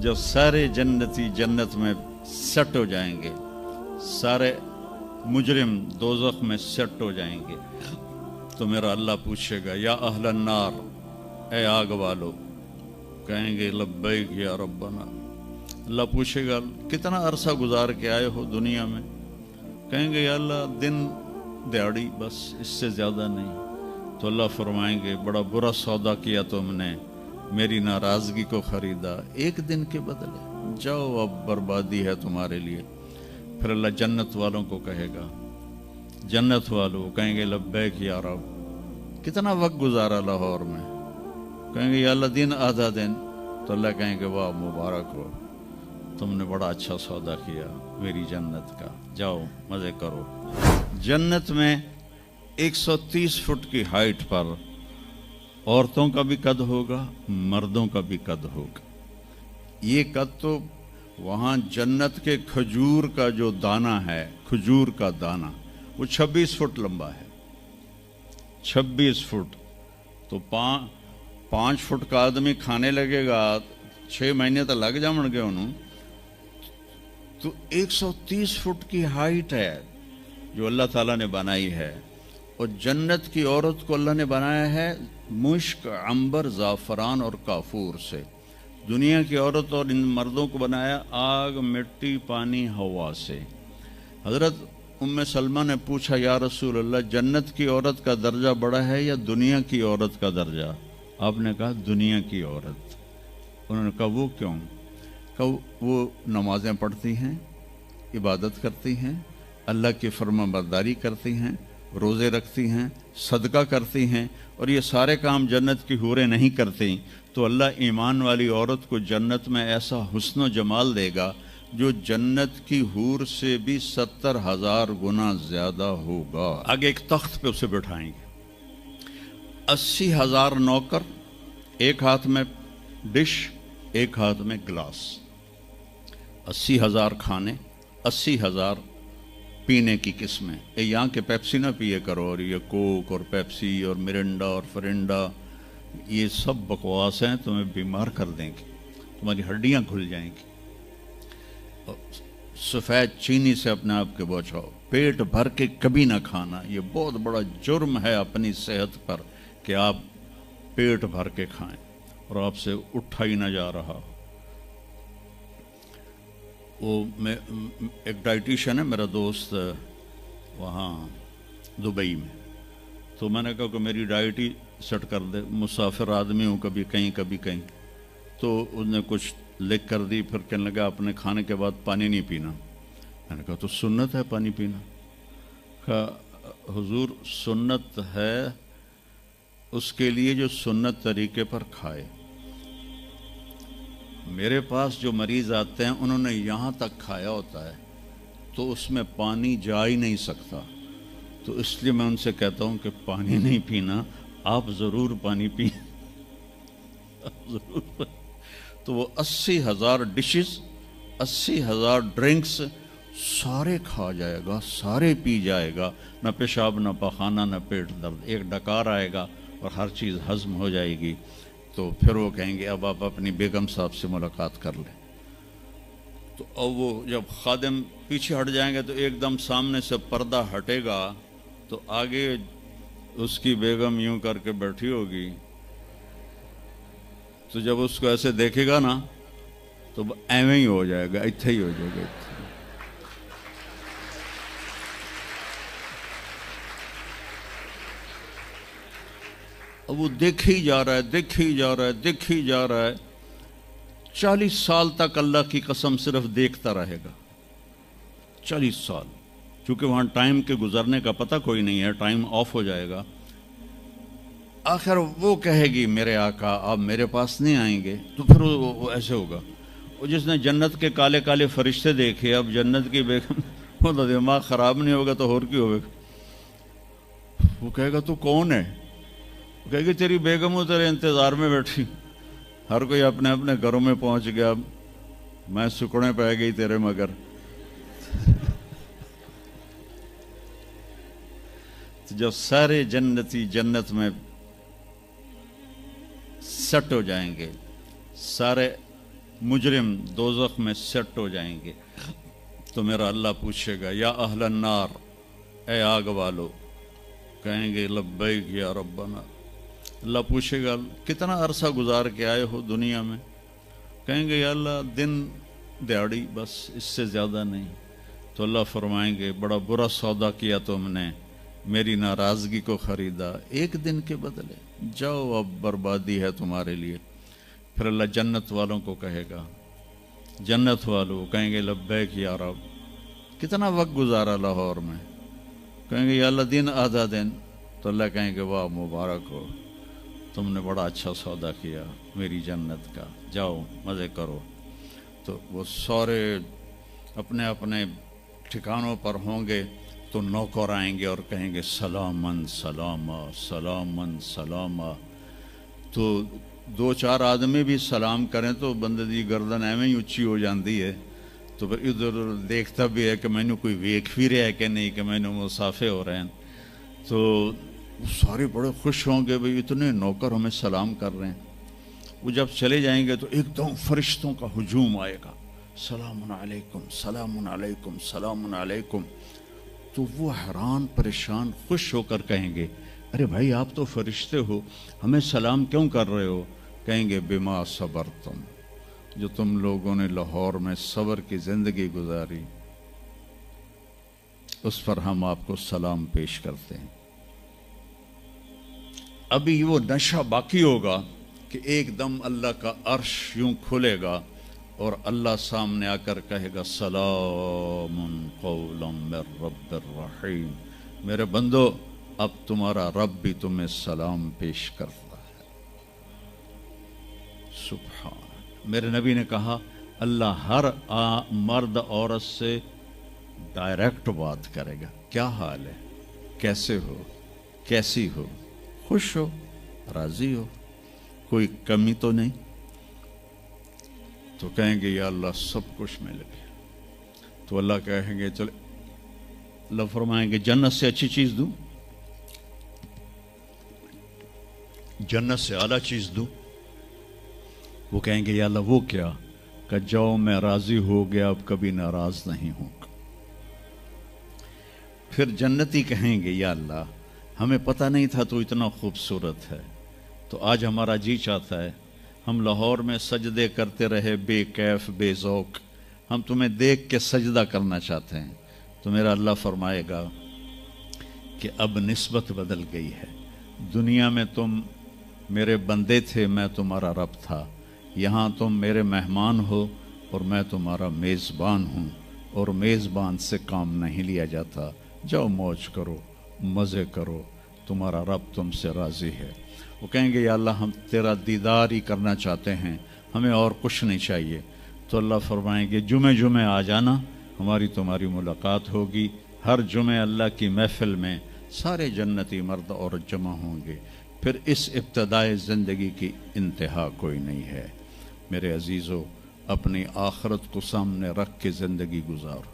जब सारे जन्नती जन्नत में सेट हो जाएंगे, सारे मुजरिम दोज़ख में सेट हो जाएंगे, तो मेरा अल्लाह पूछेगा या अहलन नार, ए आग वालो, कहेंगे लब्बैक या रब्बना। अल्लाह पूछेगा कितना अरसा गुजार के आए हो दुनिया में, कहेंगे या अल्लाह दिन दिहाड़ी बस, इससे ज़्यादा नहीं। तो अल्लाह फरमाएंगे बड़ा बुरा सौदा किया तुमने, मेरी नाराज़गी को ख़रीदा एक दिन के बदले, जाओ अब बर्बादी है तुम्हारे लिए। फिर अल्लाह जन्नत वालों को कहेगा, जन्नत वालों कहेंगे लब्बैक या रब, कितना वक्त गुजारा लाहौर में, कहेंगे या अल्लाह दिन आधा दिन। तो अल्लाह कहेंगे वाह मुबारक हो, तुमने बड़ा अच्छा सौदा किया मेरी जन्नत का, जाओ मज़े करो। जन्नत में 130 फुट की हाइट पर औरतों का भी कद होगा, मर्दों का भी कद होगा। ये कद तो वहाँ जन्नत के खजूर का जो दाना है, खजूर का दाना, वो 26 फुट लंबा है। 26 फुट तो 5 फुट का आदमी खाने लगेगा, 6 महीने तो लग जाएंगे उन्होंने। तो 130 फुट की हाइट है जो अल्लाह ताला ने बनाई है। और जन्नत की औरत को अल्लाह ने बनाया है मुश्क, अंबर, ज़ाफ़रान और काफूर से। दुनिया की औरत और इन मर्दों को बनाया आग, मिट्टी, पानी, हवा से। हज़रत उम्मे सलमा ने पूछा या रसूल अल्लाह, जन्नत की औरत का दर्जा बड़ा है या दुनिया की औरत का दर्जा? आपने कहा दुनिया की औरत। उन्होंने कहा वो क्यों? कहा वो नमाज़ें पढ़ती हैं, इबादत करती हैं, अल्लाह की फरमाबरदारी करती हैं, रोज़े रखती हैं, सदका करती हैं, और ये सारे काम जन्नत की हूरें नहीं करती। तो अल्लाह ईमान वाली औरत को जन्नत में ऐसा हुस्न जमाल देगा जो जन्नत की हूर से भी 70,000 गुना ज़्यादा होगा। आगे एक तख्त पे उसे बिठाएंगे, 80,000 नौकर, एक हाथ में डिश, एक हाथ में गिलास, 80,000 खाने, 80,000 पीने की किस्में। ये यहाँ के पेप्सी ना पिए करो, और ये कोक और पेप्सी और मिरिंडा और फरिंडा, ये सब बकवास हैं, तुम्हें बीमार कर देंगे, तुम्हारी हड्डियाँ खुल जाएंगी। सफ़ेद चीनी से अपने आप के बचाओ, पेट भर के कभी ना खाना। ये बहुत बड़ा जुर्म है अपनी सेहत पर कि आप पेट भर के खाएं और आपसे उठा ही ना जा रहा। वो मैं एक डाइटिशियन है मेरा दोस्त वहाँ दुबई में, तो मैंने कहा कि मेरी डाइट ही सेट कर दे, मुसाफिर आदमी हूँ, कभी कहीं कभी कहीं। तो उसने कुछ लिख कर दी, फिर कहने लगा अपने खाने के बाद पानी नहीं पीना। मैंने कहा तो सुन्नत है पानी पीना। कहा हुजूर सुन्नत है उसके लिए जो सुन्नत तरीके पर खाए। मेरे पास जो मरीज आते हैं उन्होंने यहाँ तक खाया होता है तो उसमें पानी जा ही नहीं सकता, तो इसलिए मैं उनसे कहता हूँ कि पानी नहीं पीना, आप ज़रूर पानी पिए, ज़रूर। तो वो 80,000 डिशेस, 80,000 ड्रिंक्स सारे खा जाएगा, सारे पी जाएगा, न पेशाब, न पखाना, न पेट दर्द, एक डकार आएगा और हर चीज़ हज़म हो जाएगी। तो फिर वो कहेंगे अब आप अपनी बेगम साहब से मुलाकात कर लें। तो अब वो जब खादिम पीछे हट जाएंगे तो एकदम सामने से पर्दा हटेगा, तो आगे उसकी बेगम यूं करके बैठी होगी। तो जब उसको ऐसे देखेगा ना तो एवं ही हो जाएगा, इत्थे ही हो जाएगा। अब वो देख ही जा रहा है, देख ही जा रहा है, देख ही जा रहा है। 40 साल तक अल्लाह की कसम सिर्फ देखता रहेगा, 40 साल, क्योंकि वहाँ टाइम के गुजरने का पता कोई नहीं है, टाइम ऑफ हो जाएगा। आखिर वो कहेगी मेरे आका आप मेरे पास नहीं आएंगे, तो फिर वो ऐसे होगा। वो जिसने जन्नत के काले काले फरिश्ते देखे, अब जन्नत की बेगम, वो तो दिमाग ख़राब नहीं होगा तो और क्यों होगा। वो कहेगा तू कौन है? वो कहेगी तेरी बेगम हो, तेरे इंतज़ार में बैठी, हर कोई अपने अपने घरों में पहुंच गया, मैं सुकड़े पै गई तेरे मगर। तो जब सारे जन्नती जन्नत में सेट हो जाएंगे, सारे मुजरिम दोज़ख में सेट हो जाएंगे तो मेरा अल्लाह पूछेगा या अहलन नार, ए आग वालो, कहेंगे लब्बैक या रब्बना। अल्लाह पूछेगा कितना अरसा गुजार के आए हो दुनिया में? कहेंगे या अल्लाह दिन दिहाड़ी, बस इससे ज़्यादा नहीं। तो अल्लाह फरमाएंगे बड़ा बुरा सौदा किया तुमने, मेरी नाराज़गी को ख़रीदा एक दिन के बदले, जाओ अब बर्बादी है तुम्हारे लिए। फिर अल्लाह जन्नत वालों को कहेगा, जन्नत वालों कहेंगे लब्बैक या रब, कितना वक्त गुजारा लाहौर में? कहेंगे या अल्लाह दिन आधा दिन। तो अल्लाह कहेंगे वाह मुबारक हो, तुमने बड़ा अच्छा सौदा किया मेरी जन्नत का, जाओ मज़े करो। तो वो सारे अपने अपने ठिकानों पर होंगे तो नौकर आएंगे और कहेंगे सलामन सलामा सलामन सलामा। तो दो चार आदमी भी सलाम करें तो बंदे दी गर्दन एवं ही उच्ची हो जाती है। तो फिर इधर उधर देखता भी है कि मैनू कोई वेख भी रहा है कि नहीं, कि मैनू मुसाफे हो रहे हैं। तो सारे बड़े खुश होंगे, भाई इतने नौकर हमें सलाम कर रहे हैं। वो जब चले जाएंगे तो एकदम फरिश्तों का हुजूम आएगा, सलामुन अलैकुम सलामुन अलैकुम सलामुन अलैकुम। तो वो हैरान परेशान खुश होकर कहेंगे अरे भाई आप तो फरिश्ते हो, हमें सलाम क्यों कर रहे हो? कहेंगे बिमा सबर तुम, जो तुम लोगों ने लाहौर में सबर की ज़िंदगी गुजारी उस पर हम आपको सलाम पेश करते हैं। अभी वो नशा बाकी होगा कि एकदम अल्लाह का अर्श यूं खुलेगा और अल्लाह सामने आकर कहेगा सलामुन कौलन मिर रब्बिर रहीम, मेरे बंदो अब तुम्हारा रब भी तुम्हें सलाम पेश करता है। सुभान। मेरे नबी ने कहा अल्लाह हर मर्द औरत से डायरेक्ट बात करेगा, क्या हाल है, कैसे हो, कैसी हो, खुश हो, राजी हो, कोई कमी तो नहीं? तो कहेंगे या अल्लाह सब कुछ मिल गया। तो अल्लाह कहेंगे चलो, अल्लाह फरमाएंगे जन्नत से अच्छी चीज दूं, जन्नत से आला चीज दूं? वो कहेंगे या अल्लाह वो क्या? कि जाओ मैं राजी हो गया, अब कभी नाराज नहीं होगा। फिर जन्नती कहेंगे या अल्लाह हमें पता नहीं था तो इतना खूबसूरत है, तो आज हमारा जी चाहता है हम लाहौर में सजदे करते रहे बेकैफ बेज़ौक, हम तुम्हें देख के सजदा करना चाहते हैं। तो मेरा अल्लाह फरमाएगा कि अब निस्बत बदल गई है, दुनिया में तुम मेरे बंदे थे, मैं तुम्हारा रब था, यहाँ तुम मेरे मेहमान हो और मैं तुम्हारा मेज़बान हूँ, और मेज़बान से काम नहीं लिया जाता। जाओ मौज करो, मज़े करो, तुम्हारा रब तुमसे राज़ी है। वो कहेंगे या अल्लाह हम तेरा दीदार ही करना चाहते हैं, हमें और कुछ नहीं चाहिए। तो अल्लाह फरमाएंगे जुमे जुमे आ जाना, हमारी तुम्हारी मुलाकात होगी। हर जुमे अल्लाह की महफिल में सारे जन्नती मर्द औरत जमा होंगे। फिर इस इब्तदाए ज़िंदगी की इंतहा कोई नहीं है। मेरे अजीज़ों, अपनी आखरत को सामने रख के ज़िंदगी गुजारो।